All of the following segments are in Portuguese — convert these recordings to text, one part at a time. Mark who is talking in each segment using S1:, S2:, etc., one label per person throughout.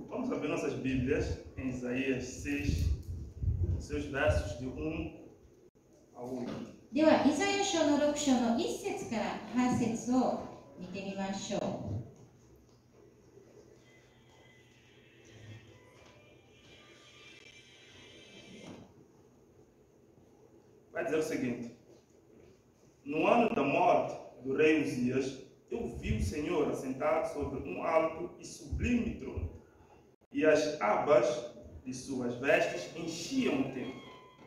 S1: Vamos abrir nossas Bíblias em Isaías 6, seus versos de 1 a 8.
S2: では、イザヤ書の6章の1節から8節を見てみましょう。
S1: Vai dizer o seguinte: no ano da morte do rei Uzias, eu vi o Senhor assentado sobre um alto e sublime trono, e as abas de suas vestes enchiam o templo.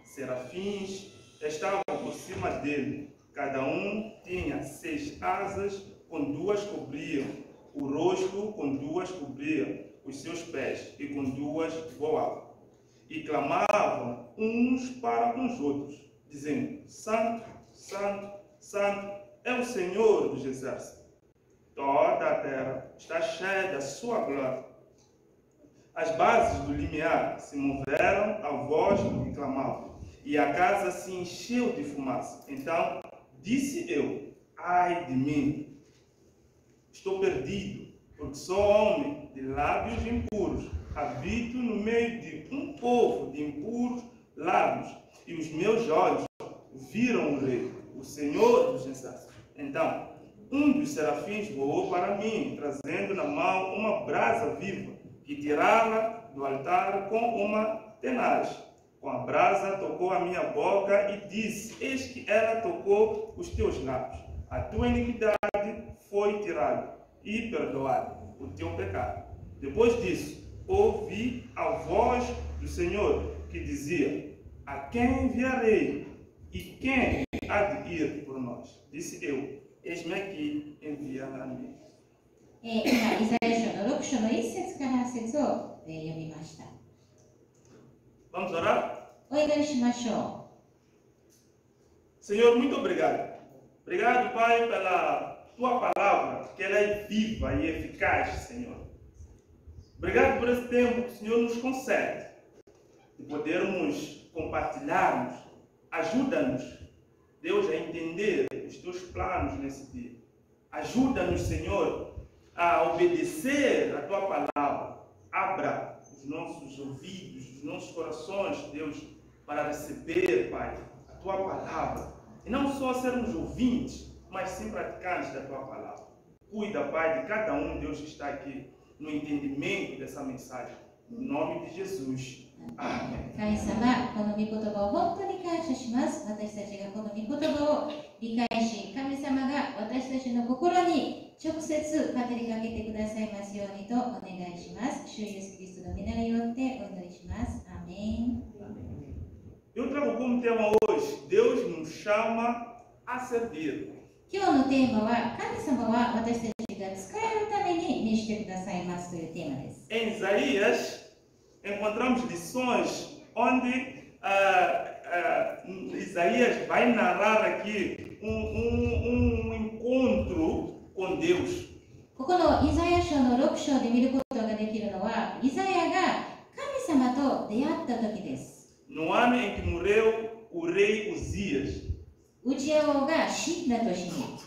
S1: Serafins estavam por cima dele, cada um tinha 6 asas, com 2 cobriam o rosto, com 2 cobriam os seus pés, e com 2 voavam. E clamavam uns para os outros, dizendo: Santo, Santo, Santo é o Senhor dos exércitos. Toda a terra está cheia da sua glória. As bases do limiar se moveram à voz do que clamavam, e a casa se encheu de fumaça. Então disse eu: ai de mim, estou perdido, porque sou homem de lábios impuros, habito no meio de um povo de impuros lábios, e os meus olhos viram o Rei, o Senhor dos exércitos. Então um dos serafins voou para mim, trazendo na mão uma brasa viva, que tirava do altar com uma tenaz. Com a brasa tocou a minha boca e disse: eis que ela tocou os teus lábios. A tua iniquidade foi tirada e perdoada o teu pecado. Depois disso, ouvi a voz do Senhor que dizia: a quem enviarei? E quem há de ir por nós? Disse eu: eis-me aqui, envia-me a mim.
S2: 今、イザヤ書の6章の1節から8節を読みました。
S1: Vamos orar?
S2: お祈りしましょ
S1: Senhor, muito obrigado. Obrigado, Pai, pela tua palavra, que ela é viva e eficaz, Senhor. Obrigado por esse tempo que o Senhor nos concede, de podermos compartilharmos. Ajuda-nos, Deus, a entender os teus planos nesse dia. Ajuda-nos, Senhor, a obedecer a tua palavra. Abra os nossos ouvidos, os nossos corações, Deus, para receber, Pai, a tua palavra. E não só sermos ouvintes, mas sim praticantes da tua palavra. Cuida, Pai, de cada um, Deus, que está aqui no entendimento dessa mensagem. No nome de Jesus.
S2: う。
S1: Amém.
S2: 神様、この御言葉を本当に感謝します。私たちがこの御言葉を理解し、神様が私たちの心に直接語りかけてくださいますようにとお願いします。主イエス・キリストの皆によってお祈りします。アーメン。
S1: Eu trago como tema hoje: Deus nos chama a servir.
S2: 今日のテーマは、神様は私たちが使えるために召してくださいますというテーマです。
S1: Em Isaías, encontramos lições onde Isaías vai narrar aqui um encontro com Deus.
S2: ここのイザヤ書の6章で見ることができるのは、イザヤが神様と出会った時です。
S1: No ano em que morreu o rei Uzias.
S2: ウジヤ王が死んだ年に。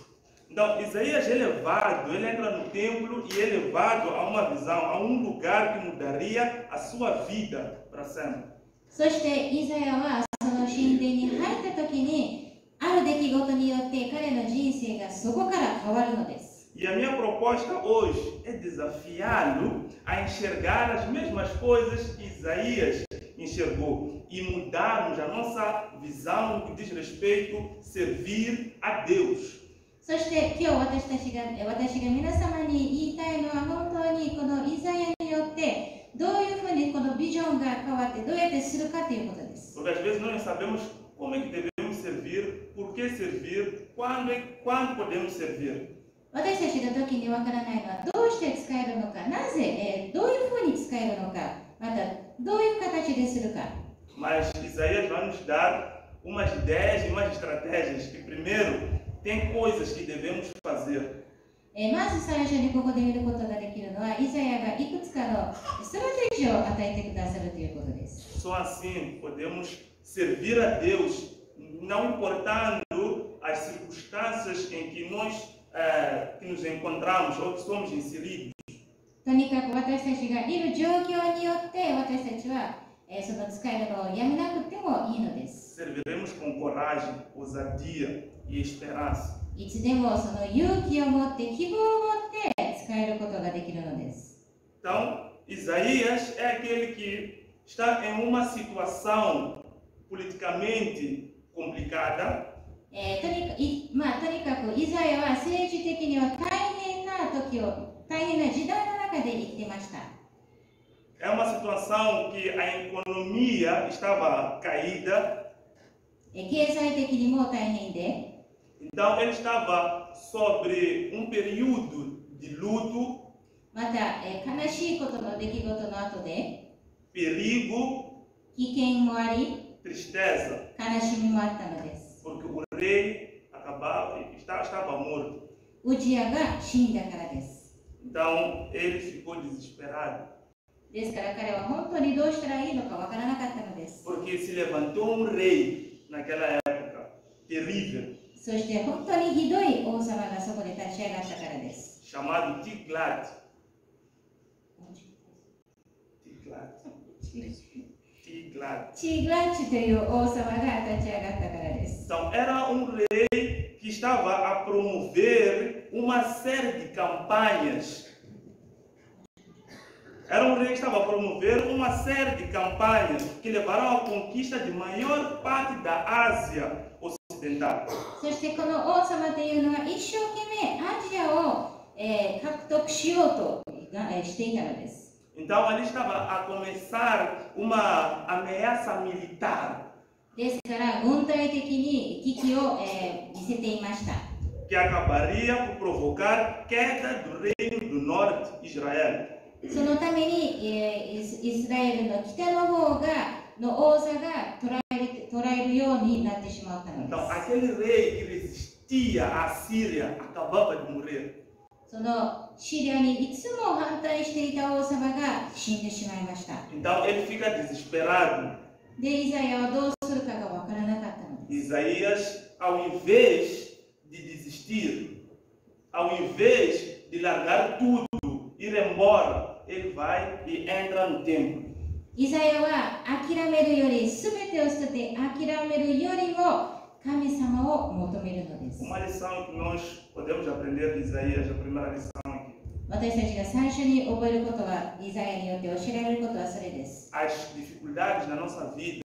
S1: Então, Isaías é levado, ele entra no templo e é levado a uma visão, a um lugar que mudaria a sua vida para sempre.
S2: そしてイザヤはその神殿に入った時に、ある出来事によって彼の人生がそこから変わるのです。
S1: E a minha proposta hoje é desafiá-lo a enxergar as mesmas coisas que Isaías enxergou e mudarmos a nossa visão no que diz respeito a servir a Deus.
S2: そして今日私が皆様に言いたいのは、本当にこのイザヤによってどういうふうにこのビジョンが変わってどうやってするかということです。
S1: Porque às vezes nós não sabemos como é que devemos servir, por que servir, quando podemos servir.
S2: 私たちが時にわからないのは、どうして使えるのか、なぜ、どういうふうに使えるのか、またどういう形でするか。
S1: Mas Isaías vai nos dar umas ideias e umas estratégias que, primeiro, tem coisas que devemos fazer.
S2: まず最初にここで見ることができるのは、イザヤがいくつかのストラテジーを与えてくださるということです。
S1: Só assim podemos servir a Deus, não importando as circunstâncias em que nós que nos encontramos ou que somos inseridos.
S2: とにかく私たちがいる状況によって私たちは、その使えるのをやめなくてもいいのです。
S1: Serviremos com coragem, ousadia e esperança.
S2: いつでもその勇気を持って希望を持って使えることができるのです。
S1: Então, Isaías é aquele que está em uma situação politicamente complicada.
S2: とにかくイザヤは政治的には大変な時代の中で生きてました。
S1: É uma situação que a economia estava caída.
S2: 経済的にも大変で、
S1: Então ele estava sobre um período de luto,
S2: また、悲しいことの出来事の後で
S1: perigo,
S2: 危険もあり
S1: tristeza,
S2: 悲しみもあったのです。
S1: porque o rei estava morto.
S2: ウジヤが死んだからです。
S1: Então ele ficou desesperado,
S2: ですから彼は本当にどうしたらいいのかわからなかったのです。
S1: porque se levantou um rei naquela época terrível,
S2: そして本当にひどい王様がそこで立ち上がったからです。
S1: chamado Tiglat.
S2: チーグラッチという王様が立ち上がったからです。
S1: Então era um rei que estava a promover uma série de campanhas. Era um rei que estava a promover uma série de campanhas que levaram à conquista de maior parte da Ásia Ocidental.
S2: そしてこの王様というのは一生懸命アジアを、獲得しようとしていたのです。
S1: Então ali estava a começar uma ameaça militar
S2: ですから軍隊的に危機を、見せていました。
S1: que acabaria por provocar queda do reino do norte, Israel.
S2: そのために、イスラエルの北の方の王座が捉えるようになってしまったので
S1: Então
S2: す。
S1: aquele rei que resistia à Síria acabava de morrer.
S2: そのシリアにいつも反対していた王様が死んでしまいました。
S1: Então ele fica desesperado.
S2: で、イザヤはどうするかがわからなかったのです。
S1: Isaías, ao invés de desistir, ao invés de largar tudo, ir embora, ele vai e entra no templo.
S2: イザヤは諦めるより、すべてを捨てて諦めるよりも神様を求めるのです。
S1: Uma lição que nós podemos aprender de Isaías, a primeira lição aqui.
S2: 私たちが最初に覚えることは、イザヤによって教えられることはそれです。
S1: As dificuldades na nossa vida,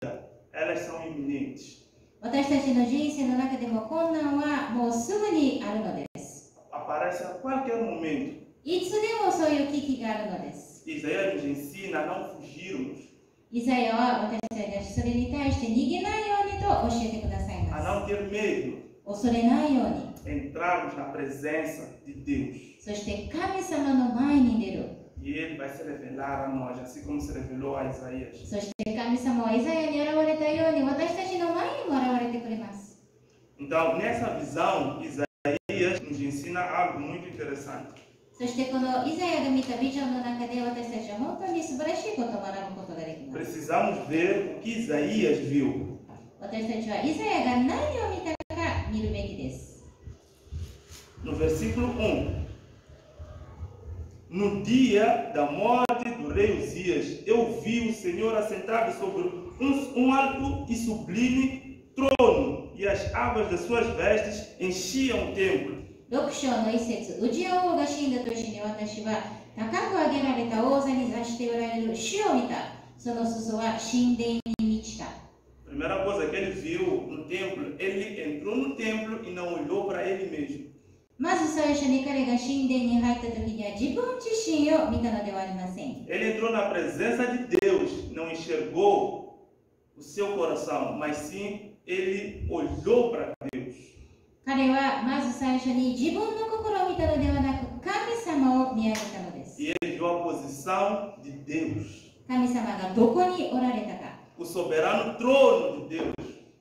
S1: elas são iminentes.
S2: 私たちの人生の中でも困難はもうすぐにあるのです。
S1: Aparece a qualquer momento.
S2: いつでもそういう危機があるのです。
S1: Isaías nos ensina a não fugirmos,
S2: イザヤは私たちがそれに対して逃げないようにと教えてください
S1: a
S2: ます。
S1: não ter medo,
S2: 恐れないように、
S1: entrarmos na presença de Deus.
S2: そして神様の前に出る。
S1: E Ele vai se revelar a nós, assim como se revelou a Isaías.
S2: そして神様はイザヤに現れたように私たちの前にも現れてくれます。
S1: Então, nessa visão, Isaías nos ensina algo muito interessante.
S2: そしてこのイザヤが見たビジョンの中で私たちは本当に素晴らしいことを学ぶことができます。
S1: Precisamos ver o que Isaías viu.
S2: 私たちはイザヤが何を見たか見るべきです。
S1: No versículo 1. No dia da morte do rei Uzias, eu vi o Senhor assentado sobre um alto e sublime trono, e as abas das suas vestes enchiam o templo.
S2: 6章の一節、ウジヤ王が死んだ年に私は高く上げられた王座に座しておられる主を見た。その裾は神殿に満ちた。
S1: Primeira coisa que ele viu no templo, ele entrou no templo e não olhou para ele mesmo.
S2: まず最初に彼が神殿に入った時には自分自身を見たのではありません。
S1: Ele entrou na presença de Deus, não enxergou o seu coração, mas sim ele olhou para Deus.
S2: 彼はまず最初に自分の心を見たのではなく神様を見上げたのです。
S1: E ele viu a posição de Deus,
S2: 神様がどこにおられたか。
S1: o soberano trono de Deus.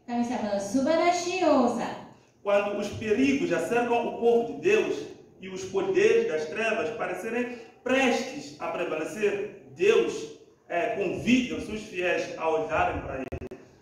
S2: 神様の素晴らしい王座。
S1: Quando os perigos acercam o povo de Deus e os poderes das trevas parecerem prestes a prevalecer, Deus convida os seus fiéis a olharem para Ele.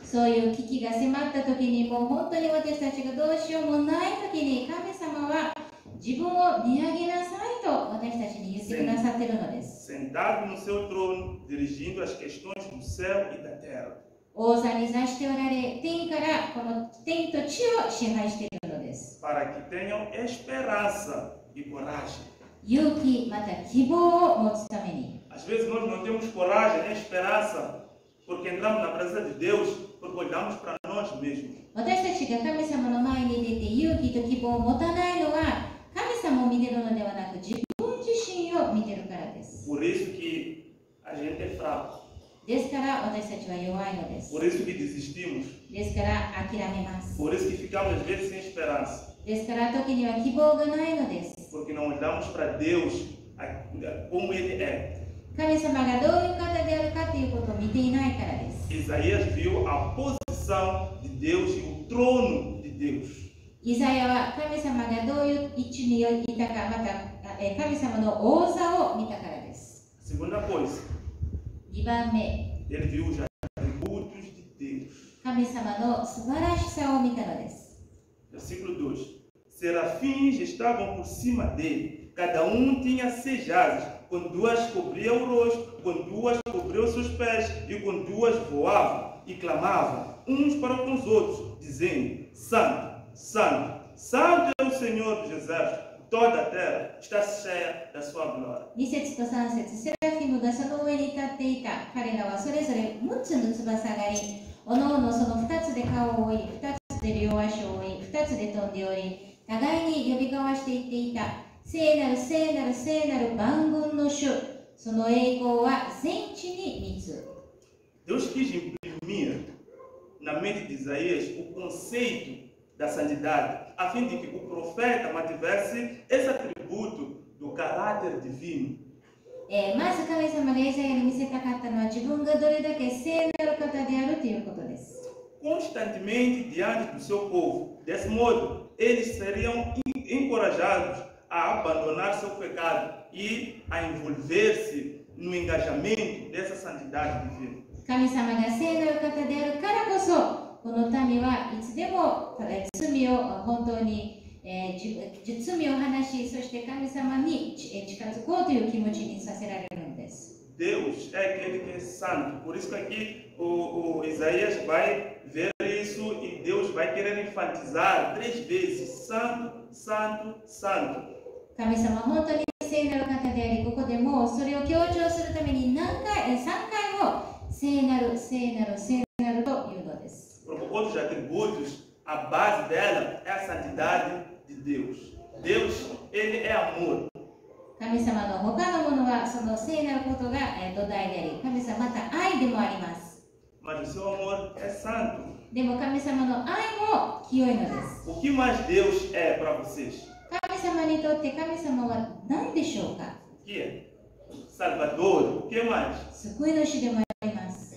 S2: そういう危機が迫った時にもう本当に私たちがどうしようもない時に神様は自分を見上げなさいと私たちに言ってくださっているのです。
S1: Sentado no seu trono, dirigindo as questões do céu e da terra.
S2: 王座に座しておられ、天からこの天と地を支配しているのです。
S1: Para que tenham esperança e coragem.
S2: 勇気また希望を持つために。
S1: Às vezes nós não temos coragem nem esperança porque entramos na presença de Deus, porque olhamos para nós mesmos.
S2: 私たちが神様の前に出て勇気と希望を持たないのは神様を見ているのではなく自分自身を見ているからです。
S1: Por isso que a gente é fraco.
S2: ですから私たちは弱いのです。
S1: Por isso que desistimos.
S2: ですから諦めます。
S1: Por isso que ficamos às vezes sem esperança.
S2: ですから時には希望がないのです。
S1: Porque não olhamos para Deus como Ele é.
S2: 神様がどういう方であるかということを見ていないからです。
S1: Isaías viu a posição de Deus e o trono de Deus.
S2: イザヤは神様がどういう位置にいたか、また神様の王座を見たからです。
S1: Segunda coisa,
S2: 2番目、
S1: ele viu os atributos de Deus.
S2: 神様の素晴らしさを見たのです。
S1: Versículo 2. Serafins estavam por cima dele, cada tinha 6 asas, com 2 cobria o rosto, com 2 cobria os seus pés, e com 2 voavam e clamavam uns para com os outros, dizendo: Santo, Santo, Santo é o Senhor dos exércitos, toda a terra está cheia da sua glória.
S2: 2節と3節、セラフィムがその上に立っていた。彼らはそれぞれ6つの翼があり、おのおのその2つで顔を覆い、2つで両足を覆い、2つで飛んでおり、互いに呼び交わしていっていた。聖なる聖なる聖なる万軍の主、その栄光は全地に満つ。
S1: Deus quis imprimir na mente de Isaías o conceito da santidade, a fim de que o profeta mantivesse esse atributo do caráter divino.
S2: まず神様がイザヤに見せたかったのは自分がどれだけ聖なる方であるということです。
S1: Constantemente diante do seu povo. Desse modo, eles seriam encorajados a abandonar seu pecado e a envolver-se no engajamento dessa santidade divina.
S2: 神様が聖なる方であるからこそ、この民はいつでも罪を本当に、罪を話し、そして神様に近づこうという気持ちにさせられるのです。
S1: Deus é aquele que é santo. Por isso que aqui o Isaías vai ver isso e Deus vai querer enfatizar 3 vezes: Santo, Santo, Santo.
S2: 神様本当に聖なる方であり、ここでもそれを強調するために3回も聖なる、聖なる、聖なるというのです。
S1: Outros atributos, a base dela é a santidade de Deus. Deus, ele é amor.
S2: 神様の他のものはその聖なることが土台であり、神様また愛でもあります。
S1: Mas o seu amor é santo.
S2: でも神様の愛も清いのです。
S1: O que mais Deus é para vocês?
S2: 神様にとって神様は何でしょうか？
S1: O que é? Salvador. O que mais?
S2: 救い主でもあります。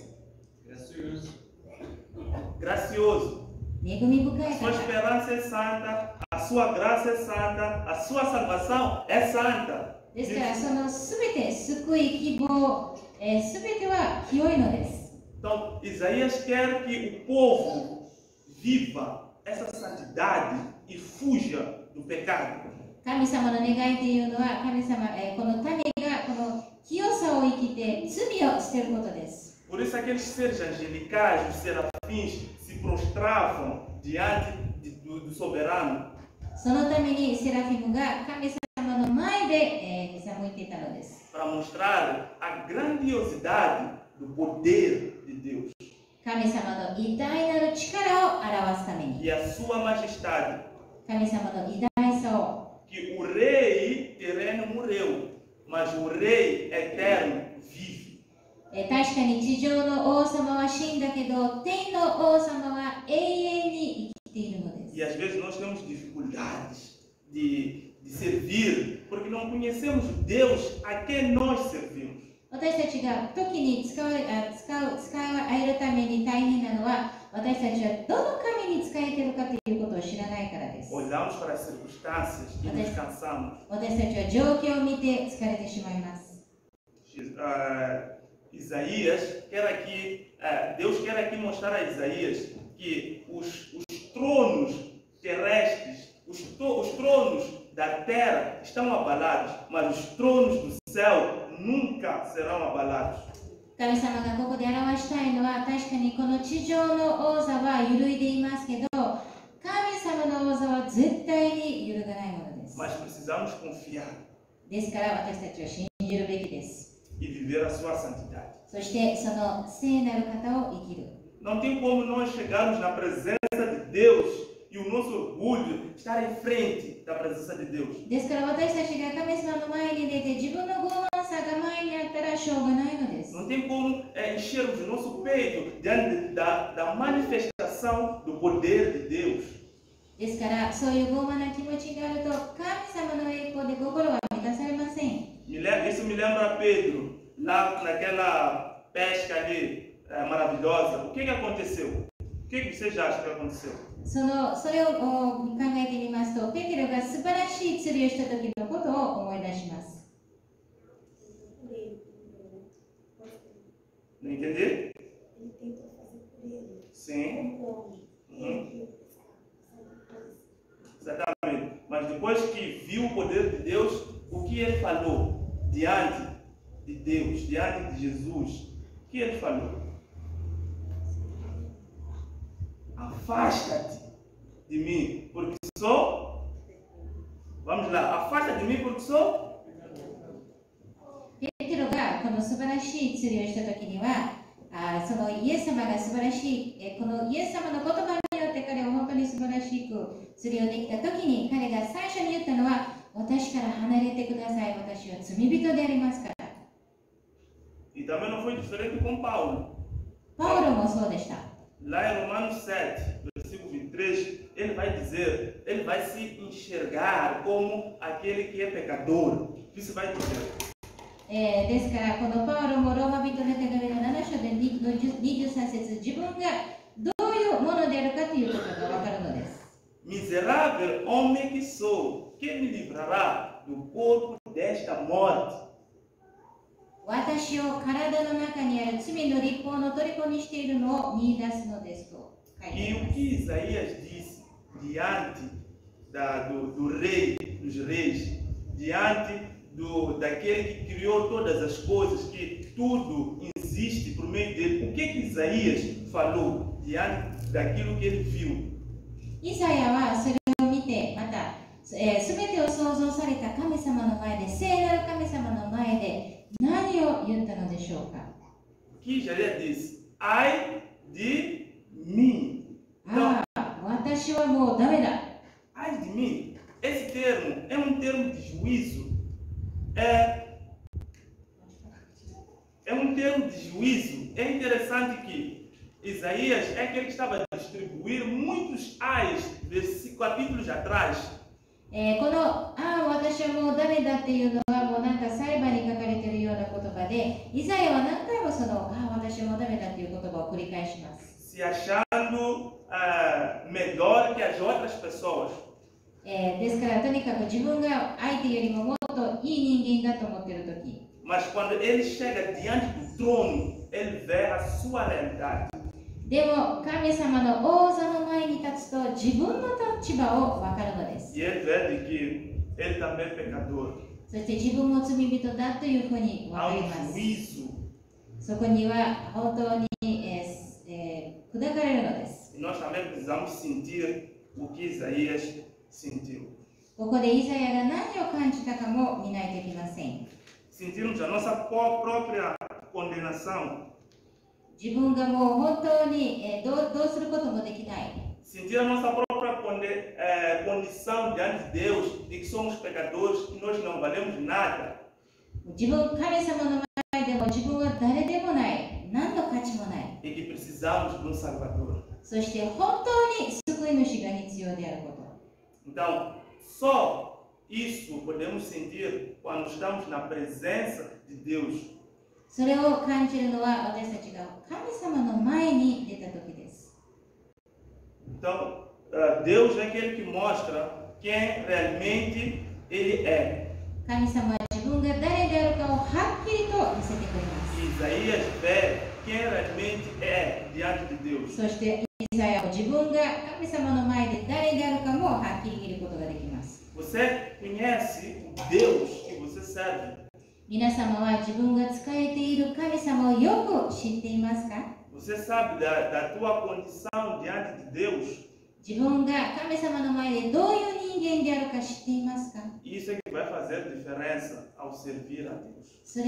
S1: Gracioso.
S2: 恵み深い
S1: A sua
S2: 方。
S1: esperança é santa, a sua graça é santa, a sua salvação é santa.
S2: ですからそのすべて救い、希望、すべては清いのです。
S1: Então, Isaías quer que o povo viva essa santidade e fuja do pecado.
S2: 神様の願いというのは神様、この民がこの清さを生きて罪を捨てることです。
S1: Por isso aqueles seres angelicais, os serafins, se prostravam diante do soberano.
S2: そのためにセラフィムが神様の前で膝向いていたのです。
S1: Para mostrar a grandiosidade do poder de Deus
S2: 神様の偉大なる力を表すために、
S1: e a sua majestade.
S2: 神様の偉大さを、
S1: Que o rei terreno morreu, mas o rei eterno vive.
S2: 確かに地上の王様は死んだけど、天の王様は永遠に生きているのです。
S1: E às vezes nós temos dificuldades de servir porque não conhecemos o Deus a quem nós servimos.
S2: 私たちが時に使えるために大変なのは、私たちはどの神に使えているかということを知らないからです。
S1: Olhamos para as circunstâncias e nos cansamos.
S2: 私たちは状況を見て疲れてしまいます。
S1: Isaías quer aqui, Deus quer aqui mostrar a Isaías que os tronos terrestres, os tronos da terra estão abalados, mas os tronos do céu nunca serão abalados.
S2: 神様がここで表したいのは、確かにこの地上の王座は揺るいでいますけど、神様の王座は絶対に揺るがないものです。
S1: Mas precisamos confiar
S2: ですから私たちは信じるべきです。
S1: e viver a sua santidade.
S2: そしてその聖なる方を生きる。
S1: Não tem como nós chegarmos na presença de Deus e o nosso orgulho estar em frente da presença de Deus.
S2: ですから私たちが神様の前に出て自分の傲慢さが前にあったらしょうがないのです。
S1: Não tem como enchermos o nosso peito diante da manifestação do poder de Deus.
S2: ですからそういう傲慢な気持ちがあると神様の栄光で心は満たされません。
S1: Isso me lembra Pedro, lá naquela pesca ali maravilhosa. O que aconteceu? O que vocês acham que aconteceu?
S2: それを考えてみますと、ペテロが素晴らしい釣りをした時のことを思い出します。
S1: Não entendi?
S3: Ele tentou fazer por ele.
S1: Sim.
S3: Como?
S1: Uhum. Exatamente. Mas depois que viu o poder de Deus, o que ele falou diante de Deus, diante de Jesus? O que ele falou? Afasta-te de mim, porque sou. Vamos lá, afasta de mim, porque sou.
S2: ペテロがこの素晴らしい釣りをした時には、そのイエス様が素晴らしい、このイエス様の言葉によって彼は本当に素晴らしく釣りをできた時に、彼が最初に言ったのは、私から離れてください、私は罪人でありますから。
S1: E também não foi diferente com Paulo.
S2: パウロもそうでした。
S1: Lá em Romanos 7, versículo 23, ele vai dizer, ele vai se enxergar como aquele que é pecador. Isso vai dizer.
S2: ですからこのパウロもローマ人の手紙の7章で23節、自分がどういうものであるかということが分かるのです。
S1: Miserável homem que sou, quem me livrará do corpo desta morte?
S2: 私を体の中にある罪の立法の虜にしているのを見出すのですと書いてあ
S1: E
S2: りま
S1: o
S2: す。
S1: que Isaías disse diante do rei dos reis, diante daquele que criou todas as coisas, que tudo existe por meio dele. O que Isaías falou diante daquilo que ele viu?
S2: イザヤはそれを見て、またすべてを創造された神様の前で、聖なる神様の前で何を言ったのでしょうか。
S1: Que Isaías disse: ai de mim. Então,
S2: 私はもうダメだ。
S1: ai de mim. Esse termo é um termo de juízo. É um termo de juízo. É interessante que Isaías é aquele que estava a distribuir muitos ais, capítulos atrás.
S2: この私はもうダメだっていうのはもうなんか裁判に書かれているような言葉で、イザヤは何回もその私はもうダメだっていう言葉を繰り返します。
S1: Se achando melhor que as outras pessoas.
S2: ですからとにかく自分が相手よりももっといい人間だと思っているとき。
S1: Mas quando ele chega diante do trono, ele vê a sua realidade.
S2: でも神様の王座の前に立つと自分の立場を分かるのです。
S1: E ele vê de que ele também é pecador.
S2: そして自分も罪人だというふうに分か
S1: Há
S2: り
S1: um
S2: ます。
S1: juízo.
S2: そこには本当に、砕かれるのです。
S1: E nós também precisamos sentir o que Isaías sentiu.
S2: ここでイザヤが何を感じたかも見ないといけません。
S1: Sentirmos a nossa própria condenação.
S2: 自分がもう本当に、どうすることもできない。
S1: Sentir a nossa própria condição diante de Deus, de que somos pecadores, que nós não valemos nada.
S2: 神様の前でも自分は誰でもない、何の価値もない。
S1: E que precisamos de um Salvador.
S2: そして本当に救い主が必要であること。
S1: Então, só isso podemos sentir quando estamos na presença de Deus.
S2: それを感じるのは私たちが神様の前に出た時です。
S1: Então, Deus é aquele que mostra quem realmente Ele é.
S2: 神様は自分が誰であるかをはっきりと見せてくれます。
S1: E Isaías vê quem realmente é diante de Deus.
S2: そしてイザヤは自分が神様の前で誰であるかもはっきり見ることができます。
S1: Você conhece o Deus que você serve?
S2: 皆様は自分が仕えている神様をよく知っていますか？
S1: Você sabe da tua condição diante de Deus?
S2: 自分が神様の前でどういう人間であるか知っていますか？
S1: Isso é que vai fazer diferença ao servir a Deus.
S2: そ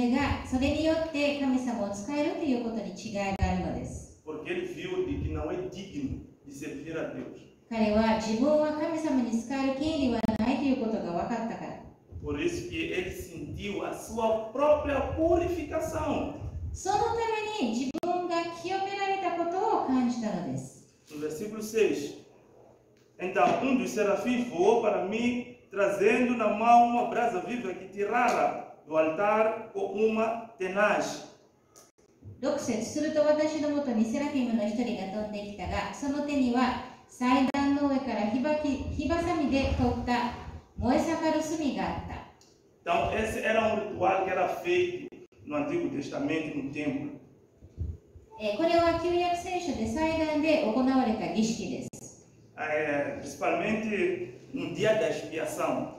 S2: れによって神様を使えるということに違いがあるのです。
S1: Porque ele viu de que não é digno de servir a Deus.
S2: 彼は自分は神様に使える権利はないということが分かったから。
S1: Por isso que ele sentiu a sua própria purificação.
S2: そのために自分が清められたことを感じたのです。
S1: No versículo 6. Então dos serafins voou para mim, trazendo na mão uma brasa viva que tirara do altar com uma tenaz.
S2: 6節、すると私のもとにセラフィムの一人が飛んできたが、その手には祭壇の上から火ばさみで取った燃え盛る炭があった。
S1: Então esse era ritual que era feito no Antigo Testamento, no templo.
S2: これは旧約聖書で祭壇で行われた儀式です。
S1: Principalmente no dia da expiação,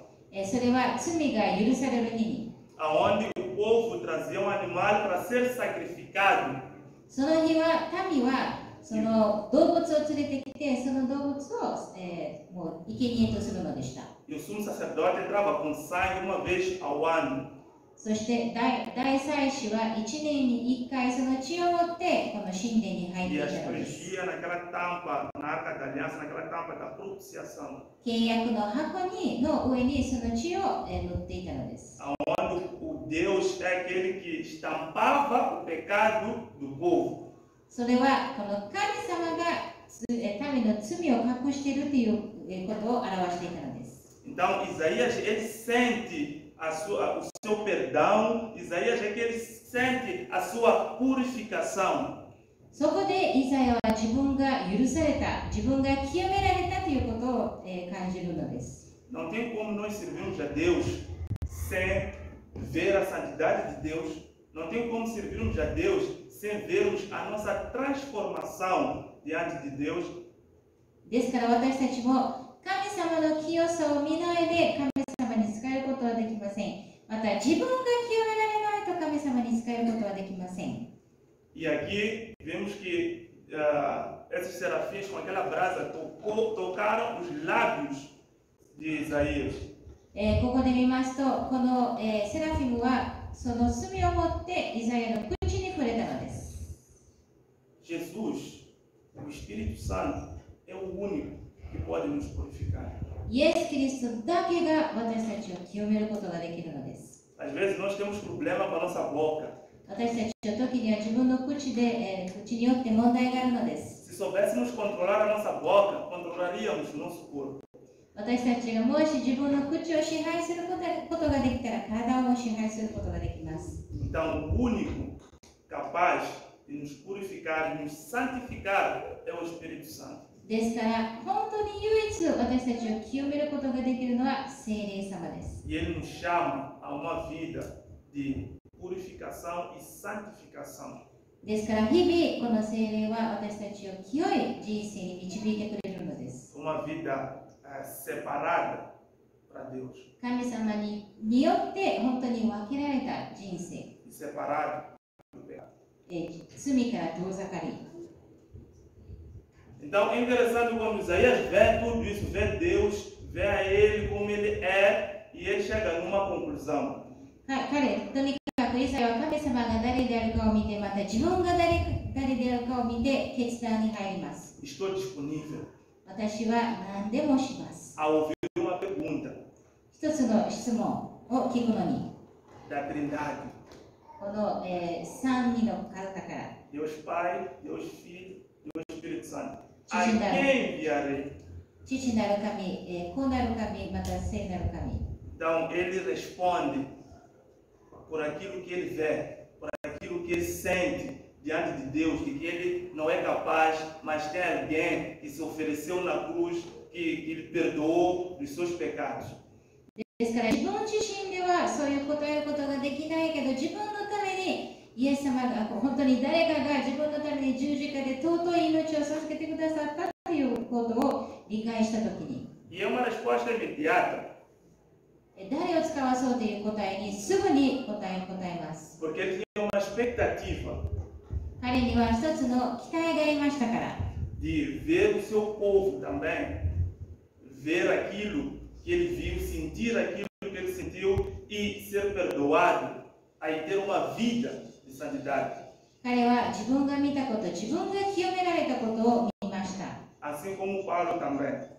S2: それは罪が許される日に。
S1: aonde o povo trazia um animal para ser sacrificado.
S2: その日は民はその動物を連れてきて、その動物を、もう生贄とするのでした。
S1: E o sumo sacerdote entrava com sangue uma vez ao ano.
S2: そして大祭司は1年に1回その血を持ってこの神殿に入って
S1: E
S2: い
S1: as
S2: たのです。
S1: preenchia naquela tampa, na arca da aliança, naquela tampa da propiciação.
S2: 契約の箱の上にその血を塗っていたのです。
S1: Onde o Deus é aquele que estampava o pecado do povo.
S2: それはこの神様が民の罪を隠しているということを表していたのです。
S1: Então Isaías ele sente o seu perdão, Isaías é que ele sente a sua purificação.
S2: そこでイザヤは自分が許された、自分が清められたということを感じるのです。
S1: Não tem como nós servirmos a Deus sem ver a santidade de Deus. Não tem como servirmos a Deus sem vermos a nossa transformação diante de Deus.
S2: ですから私たちも神様の清さを見ないで神様に仕えることはできません。また自分が清められないと神様に仕えることはできません。
S1: E aqui vemos que esses serafins com aquela brasa tocaram os lábios de Isaías.
S2: ここで見ますと、この、セラフィムはその墨を持ってイザヤの口に触れたのです。
S1: Jesus, o Espírito Santo, é o único que pode nos purificar.
S2: イエス・キリストだけが私たちを清めることができるのです。
S1: Às vezes nós temos problema com a nossa boca.
S2: 私たちは時には自分の口で、口によって問題があるのです。
S1: Se soubéssemos controlar a nossa boca, controlaríamos o nosso corpo.
S2: 私たちがもし自分の口を支配することができたら体をも支配することができます。
S1: Então, o único capaz de nos purificar, de nos santificar é o Espírito Santo.
S2: ですから本当に唯一私たちを清めることができるのは聖霊様です。
S1: E Ele nos chama a uma vida de purificação e santificação.
S2: ですから日々この聖霊は私たちを清い人生に導いてくれるのです。
S1: Uma vida separada para Deus.
S2: 神様によって本当に分けられた人生。
S1: E separada do pecado.
S2: 罪から遠ざかり。
S1: Então é interessante como Isaías vê tudo isso, vê Deus, vê a Ele como Ele é, e ele chega numa conclusão.
S2: 彼、とにかくイザヤは神様が誰であるかを見て、また自分が誰であるかを見て決断に入ります。
S1: Estou disponível
S2: 私は何でもします。
S1: a ouvir uma pergunta
S2: 一つの質問を聞くのに、
S1: da Trindade.
S2: この、三人の方から、
S1: Deus Pai, Deus Filho, Deus Espírito Santo. A
S2: Sim,
S1: quem enviarei?
S2: 父なる神、子なる神、また聖なる神。
S1: Então ele responde por aquilo que ele vê, por aquilo que ele sente diante de Deus, de que ele não é capaz, mas tem alguém que se ofereceu na cruz, que lhe perdoou dos seus pecados.
S2: ですから自分自身ではそういう答えることができないけど、自分のためにイエス様が本当に誰かが自分のために十字架で尊い命を授けてくださったということを理解したときに、
S1: E é uma resposta imediata.
S2: 誰を使わそうという答えにすぐに答えます。
S1: Porque ele tinha uma expectativa
S2: 彼には一つの期待がありましたから、
S1: de ver o seu povo também, ver aquilo que ele viu, sentir aquilo que ele sentiu e ser perdoado, aí ter uma vida de santidade.
S2: 彼は自分が見たこと、自分が清められたことを見ました。
S1: Assim como Paulo também.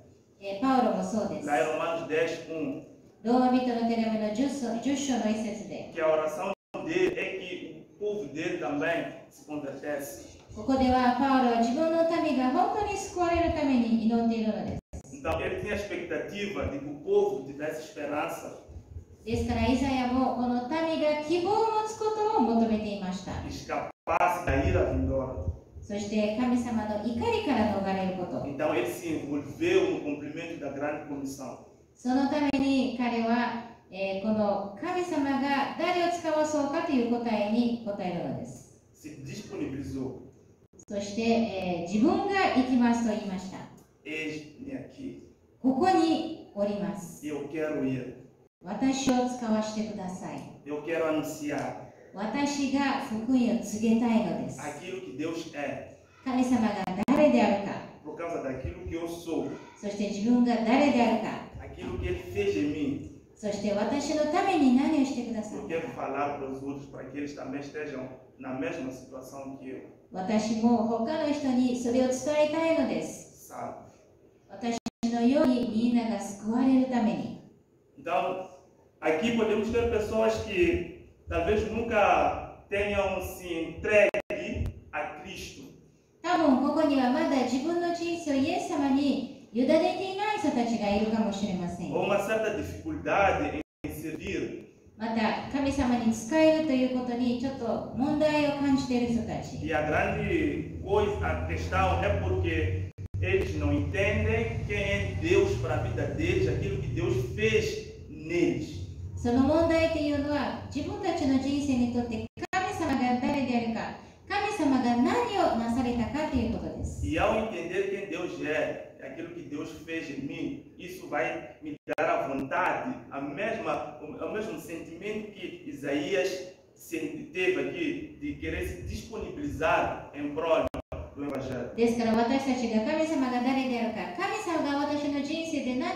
S2: パウロもそうです。
S1: Lá em Romanos 10:1,
S2: ローマ人の手紙の10章の一節で、
S1: que a oração dele é que o povo dele também se convertesse.
S2: ここではパウロは自分の民が本当に救われるために祈っているのです。
S1: Então ele tinha a expectativa de que o povo tivesse esperança,
S2: ですからイザヤもこの民が希望を持つことを求めていました。
S1: escapasse da ira vindoura.
S2: そして神様の怒りから逃れること。
S1: Então ele se envolveu no cumprimento da grande comissão.
S2: そのために彼は、この神様が誰を使わそうかという答えに答えるのです。
S1: Se disponibilizou.
S2: そして、自分が行きますと言いました。
S1: Eis-me aqui.
S2: ここにおります。
S1: Eu quero ir.
S2: 私を使わせてください。
S1: Eu quero anunciar
S2: 私が福音を告げたいのです。
S1: aquilo que Deus é,
S2: 神様が誰であるか、
S1: por causa daquilo que eu sou,
S2: そして自分が誰であるか、
S1: aquilo que Ele fez em mim.
S2: そして私のために何をしてくださ
S1: Eu
S2: い
S1: quero falar para os outros para que eles também estejam na mesma situação que eu.
S2: 私も他の人にそれを伝えたいのです。
S1: Sabe?
S2: 私のようにみんなが救われるために。
S1: Então, aqui podemos ter pessoas que talvez nunca tenham se entregue a Cristo.
S2: 多分ここにはまだ自分の人生をイエス様に委ねていない人たちがいるかもしれません。
S1: Ou uma certa dificuldade em servir.
S2: また神様に仕えるということにちょっと問題を感じている人たち。
S1: E a grande coisa, a questão é porque eles não entendem quem é Deus para a vida deles, aquilo que Deus fez neles.
S2: その問題というのは自分たちの人生にとって神様が誰であるか、神様が何をなされたかということです。
S1: E ao entender quem Deus é, aquilo que Deus fez em mim, isso vai me dar a vontade, o mesmo sentimento que Isaías teve aqui, de querer se disponibilizar em prol do Evangelho.
S2: ですから私たちが神様が誰であるか、神様が私の人生で何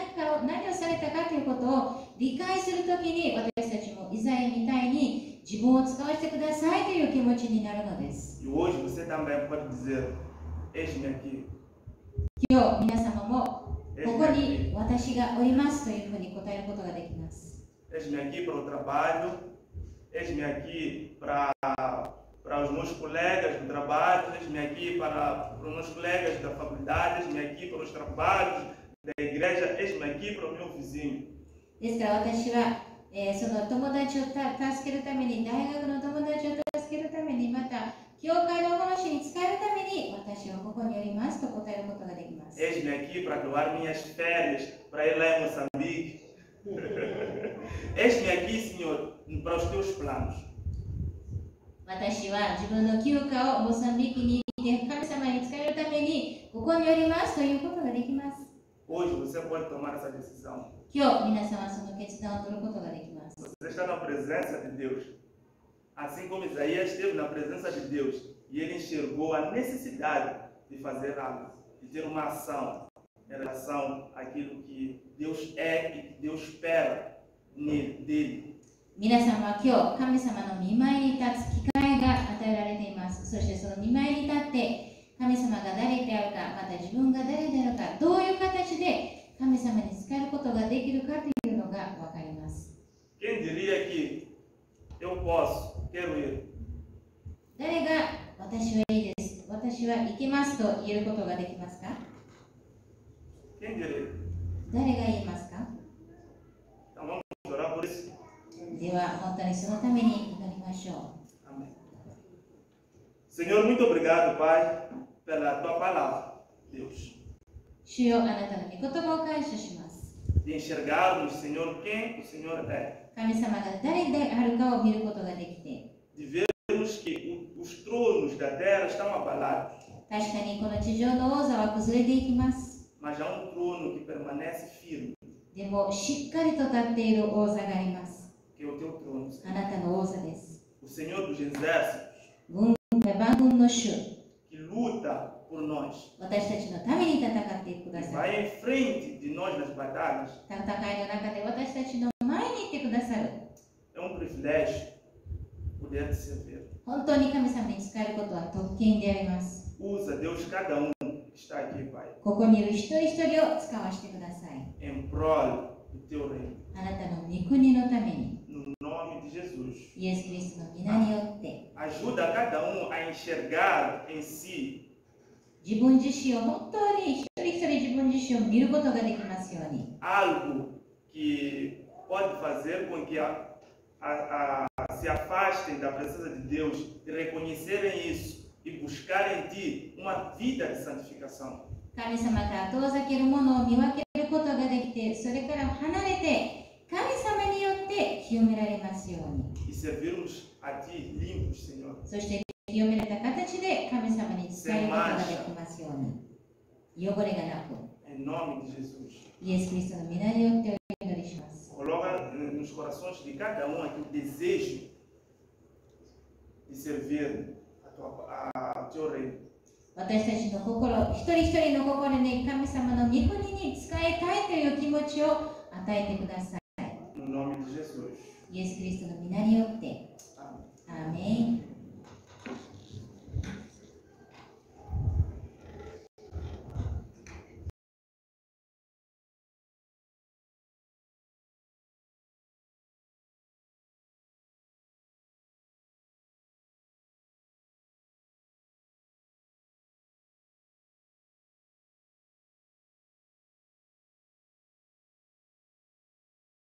S2: をされたかということを理解するときに、私たちもイザヤみたいに自分を使わせてくださいという気持ちになるのです。
S1: E hoje você também pode dizer, eis-me aqui.
S2: 今日皆様もここに私がおりますというふうに答えることができます。
S1: Eis-me aqui para o trabalho, eis-me aqui para os meus colegas do trabalho, eis-me aqui para os meus colegas da faculdade, eis-me aqui para os trabalhos da igreja, eis-me aqui para o meu vizinho.
S2: ですから私は、その友達を助けるために、大学の友達を助けるために、また教会の奉仕に使えるために私はここにおりますと答えることができます。
S1: Eis-me aqui para doar minhas férias, para ir lá em Moçambique. Eis-me aqui, Senhor, para os teus planos.
S2: 私は自分の休暇をモザンビークに行って神様に使えるためにここにおりますということができます。
S1: Hoje você pode tomar essa decisão.
S2: 今日皆様はその決断を取ることができます。
S1: Você está na presença de Deus. Assim como Isaías esteve na presença de Deus e ele enxergou a necessidade de fazer algo, de ter uma ação em relação àquilo que Deus é e que Deus espera dele.
S2: 皆様は今日神様の御前に立つ機会が与えられています。そしてその御前に立って神様が誰であるか、また自分が誰であるか、どういう形で神様に使えることができるかというのが分かります。
S1: Quem diria que eu posso, quero ir?
S2: 誰が私はいいです、私は行けますと言えることができますか？
S1: Quem diria?
S2: 誰が言いますか？
S1: Então vamos orar por isso.
S2: では本当にそのために祈りましょう。
S1: Amém. Senhor, muito obrigado, Pai, pela tua palavra, Deus.
S2: 主よ、あなたの御言葉を感謝します。
S1: De enxergarmos, Senhor, quem o Senhor é.
S2: 神様が誰であるかを見ることができて、
S1: De vermos que os tronos da terra estão abalados,
S2: 確かにこの地上の王座は崩れていきます。
S1: mas há um trono que permanece firme.
S2: でもしっかりと立っている王座があります。
S1: que é o teu trono,
S2: あ
S1: Senhor.
S2: なたの王座です。
S1: O Senhor dos exércitos,
S2: 万軍の主、
S1: que luta por nós,
S2: 私たちのために戦っていてくだ
S1: que
S2: さい。
S1: vai em frente de nós nas batalhas.
S2: 戦いの中で私たちの前に行ってくださる。
S1: É um privilégio poder te servir.
S2: 本当に神様に仕えることは特権であります。
S1: Usa, Deus, cada um que está aqui, Pai,
S2: ここにいる一人一人を使わせてください。
S1: em prol do teu reino.
S2: あなたの御国のために、
S1: No nome de Jesus.
S2: イエス・キリストの皆によって、
S1: Ajuda cada um a enxergar em si
S2: 自分自身を本当に一人一人自分自身を見ることができますように、
S1: algo que pode fazer com que se afastem da presença de Deus e reconhecerem isso e buscarem em ti uma vida de santificação.
S2: 神様から遠ざけるものを見分けることができて、それから離れて神様によって清められますように、
S1: E servirmos a ti limpos, Senhor.
S2: そして清められた形で神様に仕えることができますように、汚れがなく、
S1: Em nome de Jesus.
S2: イエス・キリストの皆によってお祈りします。
S1: Coloca nos corações de cada um aqui o desejo de servir ao teu reino.
S2: 私たちの心、一人一人の心に神様の御国に仕えたいという気持ちを与えてください。
S1: No nome de Jesus.
S2: イエス・キリストの皆によって。
S1: Amém.
S2: アーメン。